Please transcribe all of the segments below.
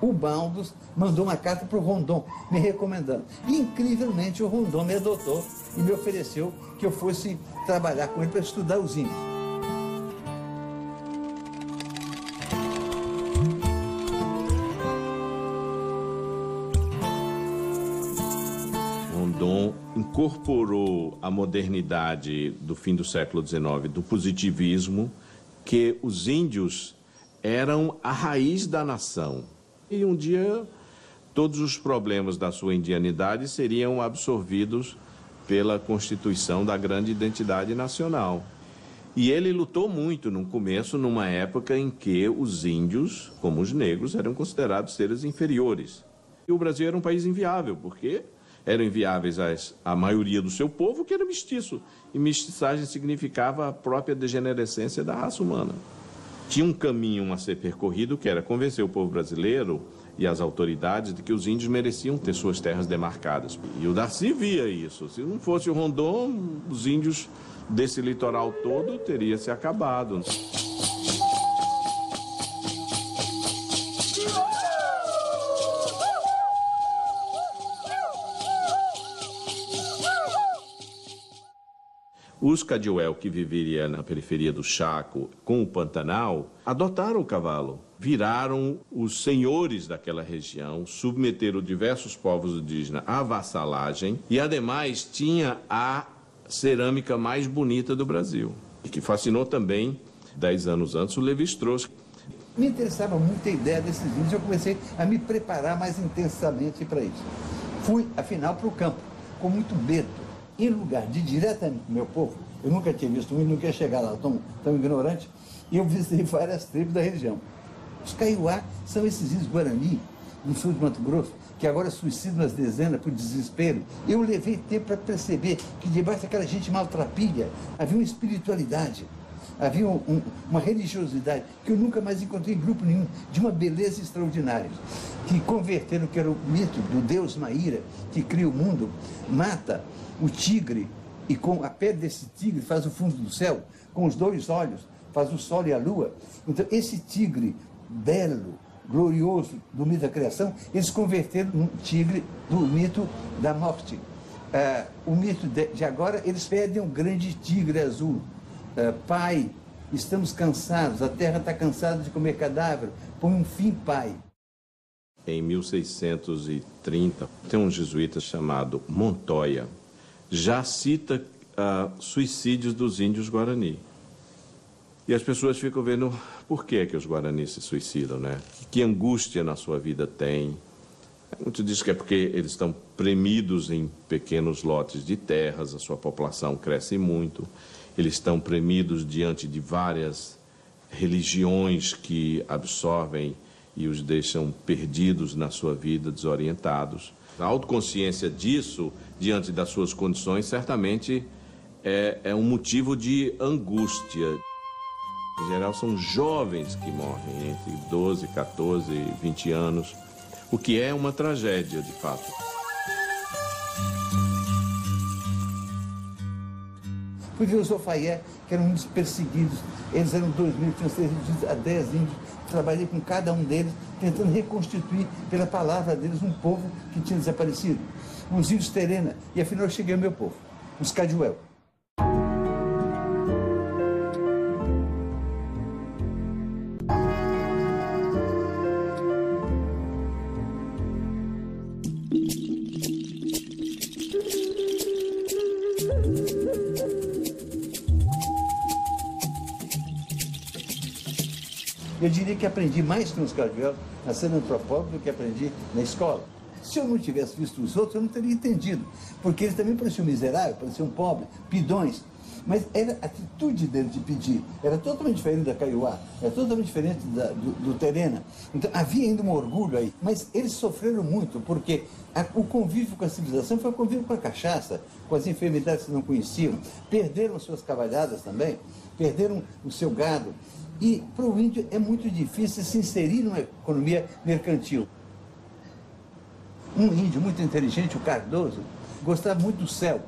o Baldos mandou uma carta para o Rondon, me recomendando. E, incrivelmente, o Rondon me adotou e me ofereceu que eu fosse trabalhar com ele para estudar os índios. Rondon incorporou a modernidade do fim do século XIX, do positivismo, que os índios eram a raiz da nação. E um dia todos os problemas da sua indianidade seriam absorvidos pela constituição da grande identidade nacional. E ele lutou muito no começo, numa época em que os índios, como os negros, eram considerados seres inferiores. E o Brasil era um país inviável, porque eram inviáveis a maioria do seu povo, que era mestiço. E mestiçagem significava a própria degenerescência da raça humana. Tinha um caminho a ser percorrido, que era convencer o povo brasileiro e as autoridades de que os índios mereciam ter suas terras demarcadas. E o Darcy via isso. Se não fosse o Rondon, os índios desse litoral todo teriam se acabado. Os Cadiuel, que viveria na periferia do Chaco, com o Pantanal, adotaram o cavalo, viraram os senhores daquela região, submeteram diversos povos indígenas à vassalagem e, ademais, tinha a cerâmica mais bonita do Brasil, e que fascinou também, 10 anos antes, o Lévi-Strauss. Me interessava muito a ideia desses índios, eu comecei a me preparar mais intensamente para isso. Fui, afinal, para o campo, com muito medo. Em lugar de ir diretamente para o meu povo, eu nunca tinha visto um e nunca ia chegar lá tão ignorante, e eu visitei várias tribos da região. Os Kaiowá são esses índios Guarani, no sul de Mato Grosso, que agora suicidam as dezenas por desespero. Eu levei tempo para perceber que debaixo daquela gente maltrapilha havia uma espiritualidade, havia uma religiosidade que eu nunca mais encontrei em grupo nenhum, de uma beleza extraordinária, que converteram que era o mito do Deus Maíra, que cria o mundo, mata o tigre, e com a pele desse tigre faz o fundo do céu, com os 2 olhos faz o sol e a lua. Então, esse tigre belo, glorioso do mito da criação, eles converteram num tigre do mito da morte. O mito de agora, eles pedem um grande tigre azul. Pai, estamos cansados, a terra está cansada de comer cadáver, põe um fim, pai. Em 1630, tem um jesuíta chamado Montoya, já cita suicídios dos índios Guarani. E as pessoas ficam vendo por que os Guarani se suicidam, né? Que angústia na sua vida tem. Muitos dizem que é porque eles estão premidos em pequenos lotes de terras, a sua população cresce muito, eles estão premidos diante de várias religiões que absorvem e os deixam perdidos na sua vida, desorientados. A autoconsciência disso, diante das suas condições, certamente é um motivo de angústia. Em geral, são jovens que morrem entre 12, 14 e 20 anos, o que é uma tragédia, de fato. Fui ver os Ofaié, que eram índios perseguidos. Eles eram 2.000, tinham sido reduzidos a 10 índios. Trabalhei com cada um deles, tentando reconstituir pela palavra deles um povo que tinha desaparecido. Os índios Terena, e afinal eu cheguei ao meu povo, os Cadiuel. Eu diria que aprendi mais com os Cadiuel a ser antropólogo do que aprendi na escola. Se eu não tivesse visto os outros, eu não teria entendido, porque eles também pareciam miseráveis, pareciam pobres, pidões. Mas era a atitude dele de pedir, era totalmente diferente da Kaiowá, era totalmente diferente do Terena. Então havia ainda um orgulho aí, mas eles sofreram muito, porque o convívio com a civilização foi o convívio com a cachaça, com as enfermidades que não conheciam, perderam suas cavalhadas também, perderam o seu gado. E para o índio é muito difícil se inserir numa economia mercantil. Um índio muito inteligente, o Cardoso, gostava muito do céu.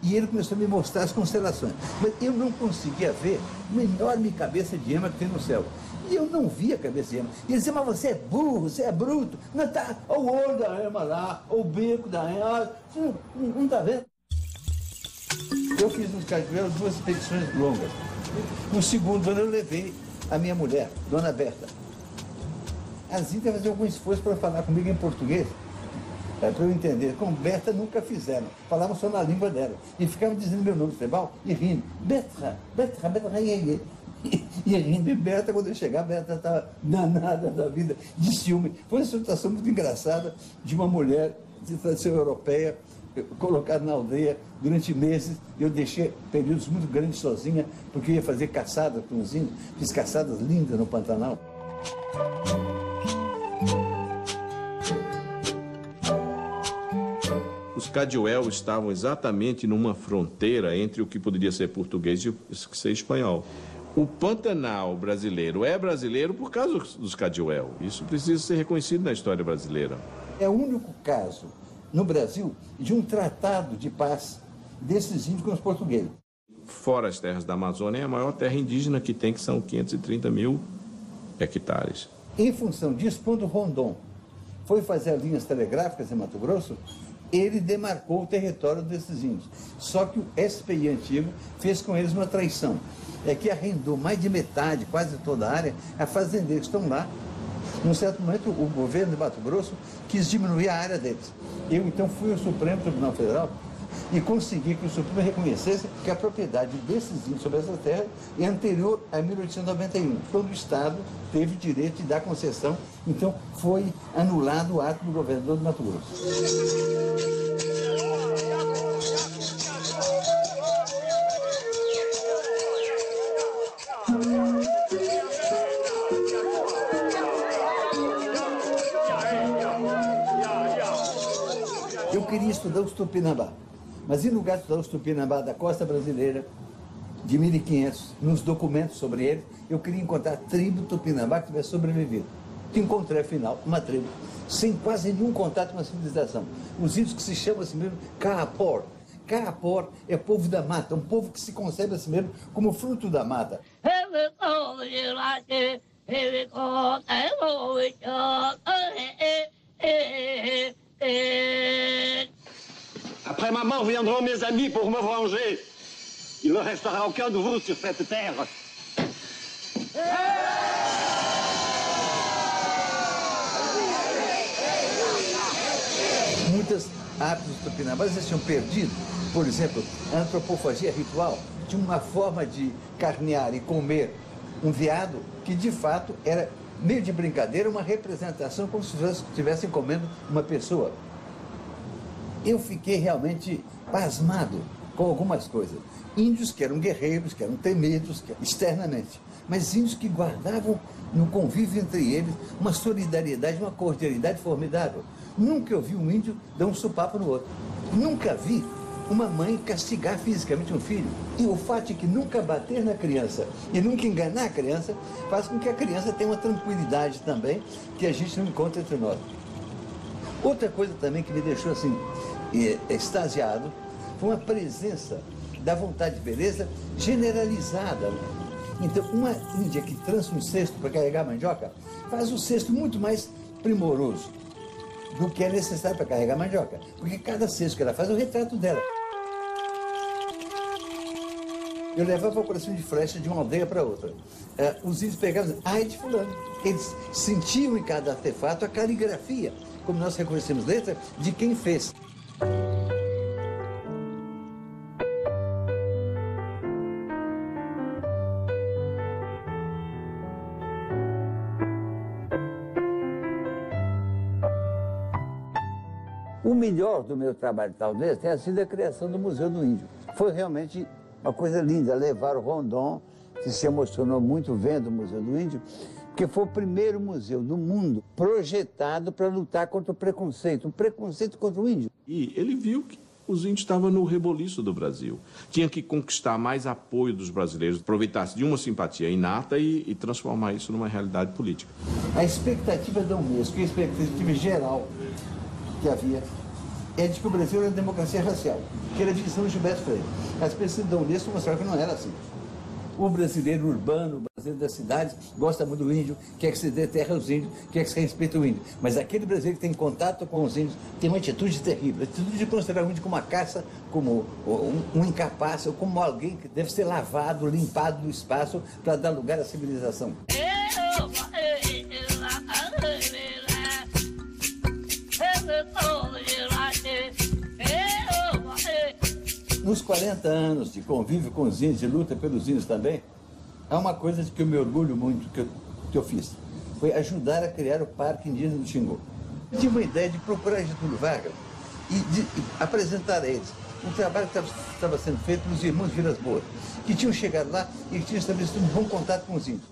E ele começou a me mostrar as constelações. Mas eu não conseguia ver uma enorme cabeça de ema que tem no céu. E eu não via a cabeça de ema. E ele dizia, mas você é burro, você é bruto. Não tá, olha o olho da ema lá, o bico da ema, você não está vendo? Eu fiz nos Cajuelos 2 expedições longas. No segundo ano eu levei a minha mulher, Dona Berta. As índias faziam algum esforço para falar comigo em português, para eu entender. Com Berta nunca fizeram, falavam só na língua dela. E ficavam dizendo meu nome tribal e rindo. Berta, Berta, Berta, e rindo. E Berta, quando eu chegar, Berta estava danada da vida, de ciúme. Foi uma situação muito engraçada de uma mulher de tradição europeia, colocada na aldeia durante meses. Eu deixei períodos muito grandes sozinha, porque eu ia fazer caçadas com os índios. Fiz caçadas lindas no Pantanal. Os Cajuel estavam exatamente numa fronteira entre o que poderia ser português e o que ser espanhol. O Pantanal brasileiro é brasileiro por causa dos Cajuel. Isso precisa ser reconhecido na história brasileira. É o único caso no Brasil de um tratado de paz desses índios com os portugueses. Fora as terras da Amazônia, é a maior terra indígena que tem, que são 530 mil hectares. Em função disso, quando Rondon foi fazer as linhas telegráficas em Mato Grosso, ele demarcou o território desses índios. Só que o SPI antigo fez com eles uma traição. É que arrendou mais de metade, quase toda a área, a fazendeiros que estão lá. Num certo momento, o governo de Mato Grosso quis diminuir a área deles. Eu, então, fui ao Supremo Tribunal Federal e consegui que o Supremo reconhecesse que a propriedade desses índios sobre essa terra é anterior a 1891, quando o Estado teve o direito de dar concessão. Então, foi anulado o ato do governador de Mato Grosso. Eu queria estudar os Tupinambá, mas em lugar de estudar os Tupinambá da costa brasileira, de 1500, nos documentos sobre eles, eu queria encontrar a tribo Tupinambá que tivesse sobrevivido. Encontrei, afinal, uma tribo sem quase nenhum contato com a civilização. Os índios que se chamam assim mesmo Kaapor. Kaapor é povo da mata, um povo que se concebe assim mesmo como fruto da mata. Après ma mort viendront mes amis pour me venger. Il ne restera aucun de vous sur cette terre. Muitas aves dos Tupinambás tinham perdido. Por exemplo, a antropofagia ritual tinha uma forma de carnear e comer um veado que, de fato, era meio de brincadeira, uma representação como se estivessem comendo uma pessoa. Eu fiquei realmente pasmado com algumas coisas. Índios que eram guerreiros, que eram temidos externamente, mas índios que guardavam no convívio entre eles uma solidariedade, uma cordialidade formidável. Nunca eu vi um índio dar um sopapo no outro. Nunca vi uma mãe castigar fisicamente um filho. E o fato de que nunca bater na criança e nunca enganar a criança faz com que a criança tenha uma tranquilidade também que a gente não encontra entre nós. Outra coisa também que me deixou assim extasiado foi uma presença da vontade de beleza generalizada. Então, uma índia que trança um cesto para carregar mandioca faz o cesto muito mais primoroso do que é necessário para carregar mandioca, porque cada cesto que ela faz é o retrato dela. Eu levava o coração de flecha de uma aldeia para outra. Os índios pegavam, ai de fulano. Eles sentiam em cada artefato a caligrafia, como nós reconhecemos letra, de quem fez. O melhor do meu trabalho, talvez, tenha sido a criação do Museu do Índio. Foi realmente uma coisa linda, levar o Rondon, que se emocionou muito vendo o Museu do Índio, porque foi o primeiro museu do mundo projetado para lutar contra o preconceito, um preconceito contra o índio. E ele viu que os índios estavam no reboliço do Brasil. Tinha que conquistar mais apoio dos brasileiros, aproveitar-se de uma simpatia inata e transformar isso numa realidade política. A expectativa da Unesco, a expectativa geral que havia, é de que o Brasil era uma democracia racial, que era a visão de Gilberto Freire. As pesquisas da Unesco mostraram que não era assim. O brasileiro urbano, o brasileiro das cidades, gosta muito do índio, quer que se dê terra aos índios, quer que se respeite o índio. Mas aquele brasileiro que tem contato com os índios tem uma atitude terrível, a atitude de considerar o índio como uma caça, como um incapaz, ou como alguém que deve ser lavado, limpado do espaço para dar lugar à civilização. Nos 40 anos de convívio com os índios, de luta pelos índios também, há uma coisa de que eu me orgulho muito que eu fiz. Foi ajudar a criar o Parque Indígena do Xingu. Eu tive uma ideia de procurar Getúlio Vargas e de apresentar a eles um trabalho que estava sendo feito pelos irmãos Vilas Boas, que tinham chegado lá e que tinham estabelecido um bom contato com os índios.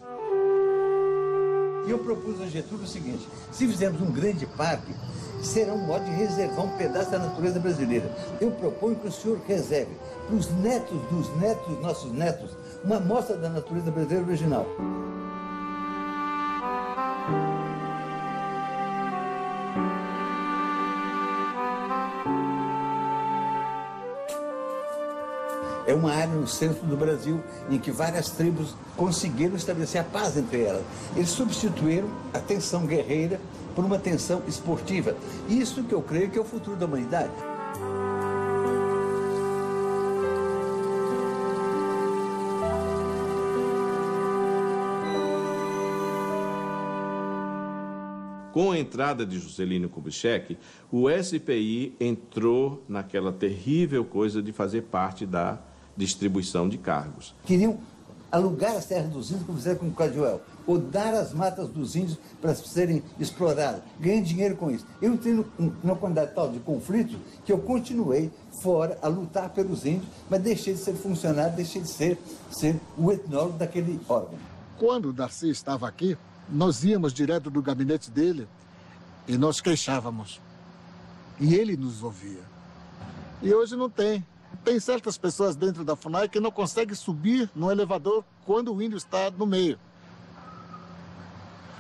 E eu propus a Getúlio o seguinte: se fizermos um grande parque, será um modo de reservar um pedaço da natureza brasileira. Eu proponho que o senhor reserve para os netos dos netos, nossos netos, uma amostra da natureza brasileira original. É uma área no centro do Brasil em que várias tribos conseguiram estabelecer a paz entre elas. Eles substituíram a tensão guerreira por uma tensão esportiva. Isso que eu creio que é o futuro da humanidade. Com a entrada de Juscelino Kubitschek, o SPI entrou naquela terrível coisa de fazer parte da distribuição de cargos. Queriam alugar as terras dos índios, como fizeram com o Cajuel, ou dar as matas dos índios para serem exploradas, ganhando dinheiro com isso. Eu entrei numa quantidade tal de conflitos que eu continuei fora a lutar pelos índios, mas deixei de ser funcionário, deixei de ser o etnólogo daquele órgão. Quando o Darcy estava aqui, nós íamos direto do gabinete dele e nós queixávamos. E ele nos ouvia. E hoje não tem. Tem certas pessoas dentro da FUNAI que não conseguem subir no elevador quando o índio está no meio.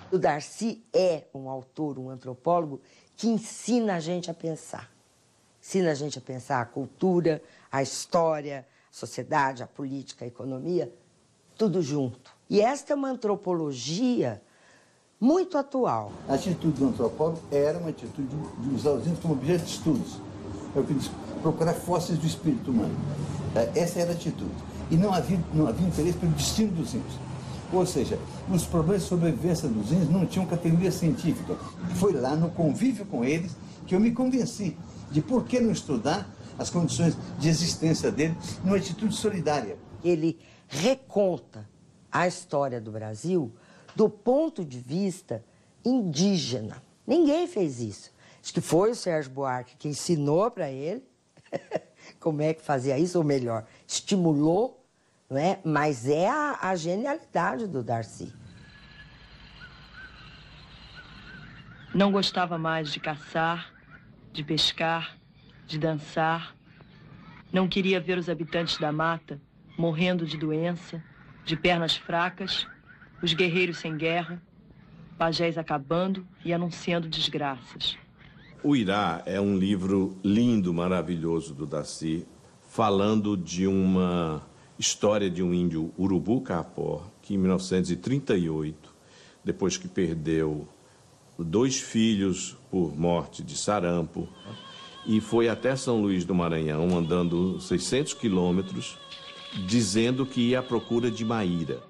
O Darcy é um autor, um antropólogo que ensina a gente a pensar. Ensina a gente a pensar a cultura, a história, a sociedade, a política, a economia, tudo junto. E esta é uma antropologia muito atual. A atitude do antropólogo era uma atitude de usar os índios como objeto de estudos. É o que diz, procurar fósseis do espírito humano. Essa era a atitude. E não havia interesse pelo destino dos índios. Ou seja, os problemas de sobrevivência dos índios não tinham categoria científica. Foi lá, no convívio com eles, que eu me convenci de por que não estudar as condições de existência dele numa atitude solidária. Ele reconta a história do Brasil do ponto de vista indígena. Ninguém fez isso. Acho que foi o Sérgio Buarque que ensinou para ele como é que fazia isso, ou melhor, estimulou, não é? Mas é a genialidade do Darcy. Não gostava mais de caçar, de pescar, de dançar. Não queria ver os habitantes da mata morrendo de doença, de pernas fracas, os guerreiros sem guerra, pajés acabando e anunciando desgraças. O Irá é um livro lindo, maravilhoso do Darcy, falando de uma história de um índio Urubu-Capó, que em 1938, depois que perdeu 2 filhos por morte de sarampo, e foi até São Luís do Maranhão, andando 600 quilômetros, dizendo que ia à procura de Maíra.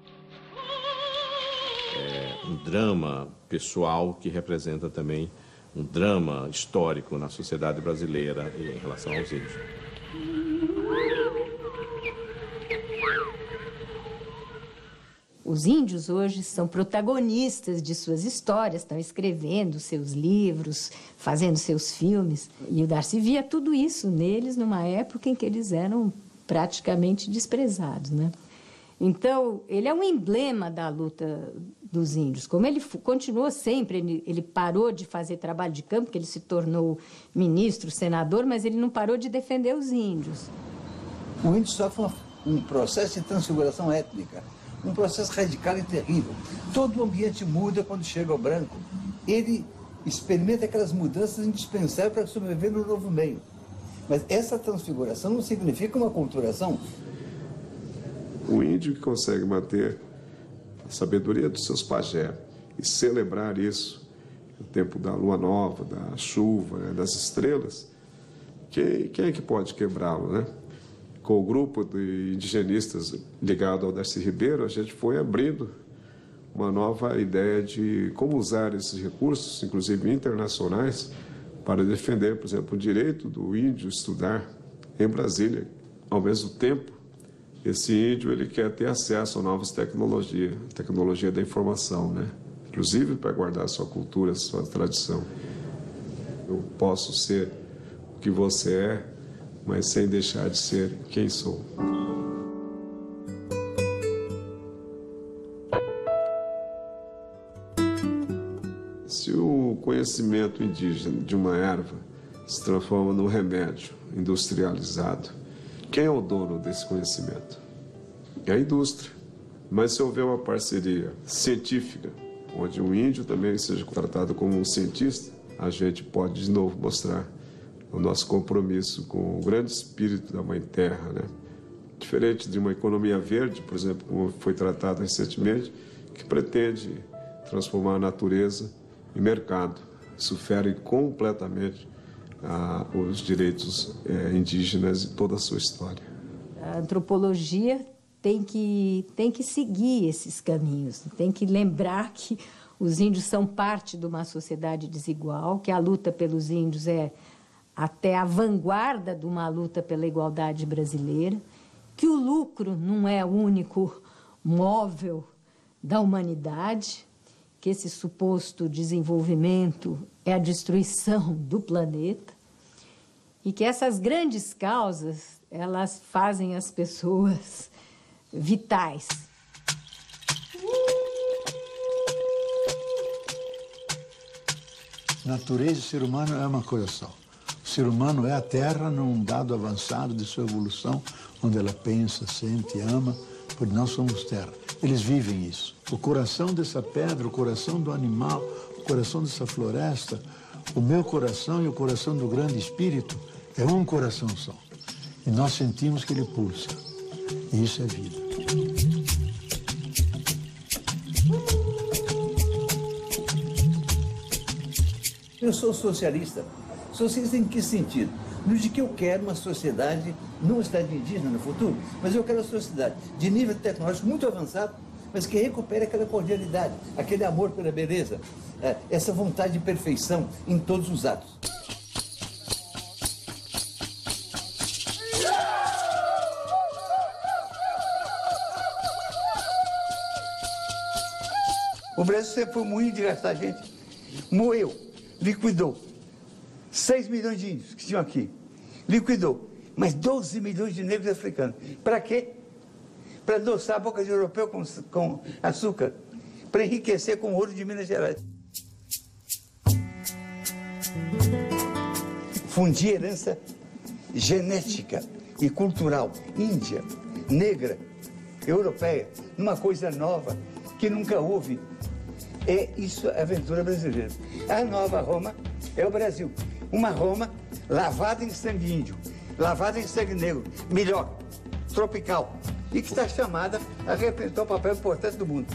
É um drama pessoal que representa também um drama histórico na sociedade brasileira em relação aos índios. Os índios hoje são protagonistas de suas histórias, estão escrevendo seus livros, fazendo seus filmes. E o Darcy via tudo isso neles numa época em que eles eram praticamente desprezados, né? Então, ele é um emblema da luta dos índios. Como ele continuou sempre, ele parou de fazer trabalho de campo, porque ele se tornou ministro, senador, mas ele não parou de defender os índios. O índio sofre um processo de transfiguração étnica, um processo radical e terrível. Todo o ambiente muda quando chega ao branco. Ele experimenta aquelas mudanças indispensáveis para sobreviver no novo meio. Mas essa transfiguração não significa uma aculturação. O índio que consegue manter a sabedoria dos seus pajés e celebrar isso, o tempo da lua nova, da chuva, né, das estrelas, quem é que pode quebrá-lo, né? Com o grupo de indigenistas ligado ao Darcy Ribeiro, a gente foi abrindo uma nova ideia de como usar esses recursos, inclusive internacionais, para defender, por exemplo, o direito do índio estudar em Brasília. Ao mesmo tempo, esse índio ele quer ter acesso a novas tecnologias, tecnologia da informação, né? Inclusive para guardar sua cultura, sua tradição. Eu posso ser o que você é, mas sem deixar de ser quem sou. Se o conhecimento indígena de uma erva se transforma num remédio industrializado, quem é o dono desse conhecimento? É a indústria. Mas se houver uma parceria científica, onde um índio também seja tratado como um cientista, a gente pode de novo mostrar o nosso compromisso com o grande espírito da Mãe Terra, né? Diferente de uma economia verde, por exemplo, como foi tratado recentemente, que pretende transformar a natureza em mercado. Isso fere completamente os direitos indígenas e toda a sua história. A antropologia tem que seguir esses caminhos, tem que lembrar que os índios são parte de uma sociedade desigual, que a luta pelos índios é até a vanguarda de uma luta pela igualdade brasileira, que o lucro não é o único móvel da humanidade, que esse suposto desenvolvimento é a destruição do planeta e que essas grandes causas, elas fazem as pessoas vitais. Natureza e ser humano é uma coisa só. O ser humano é a Terra num dado avançado de sua evolução, onde ela pensa, sente, ama, porque nós somos Terra. Eles vivem isso. O coração dessa pedra, o coração do animal, o coração dessa floresta, o meu coração e o coração do grande espírito é um coração só. E nós sentimos que ele pulsa. E isso é vida. Eu sou socialista. Socialista em que sentido? No de que eu quero uma sociedade, não uma cidade indígena no futuro, mas eu quero uma sociedade de nível tecnológico muito avançado, mas que recupere aquela cordialidade, aquele amor pela beleza, essa vontade de perfeição em todos os atos. O Brasil sempre foi moinho de gastar gente. Moeu, liquidou. 6 milhões de índios que tinham aqui. Liquidou. Mas 12 milhões de negros africanos. Para quê? Para adoçar a boca de europeu com açúcar. Para enriquecer com o ouro de Minas Gerais. Fundir herança genética e cultural índia, negra, europeia, numa coisa nova que nunca houve. É isso a aventura brasileira. A nova Roma é o Brasil. Uma Roma lavada em sangue índio, lavada em sangue negro, melhor, tropical, e que está chamada a representar um papel importante do mundo.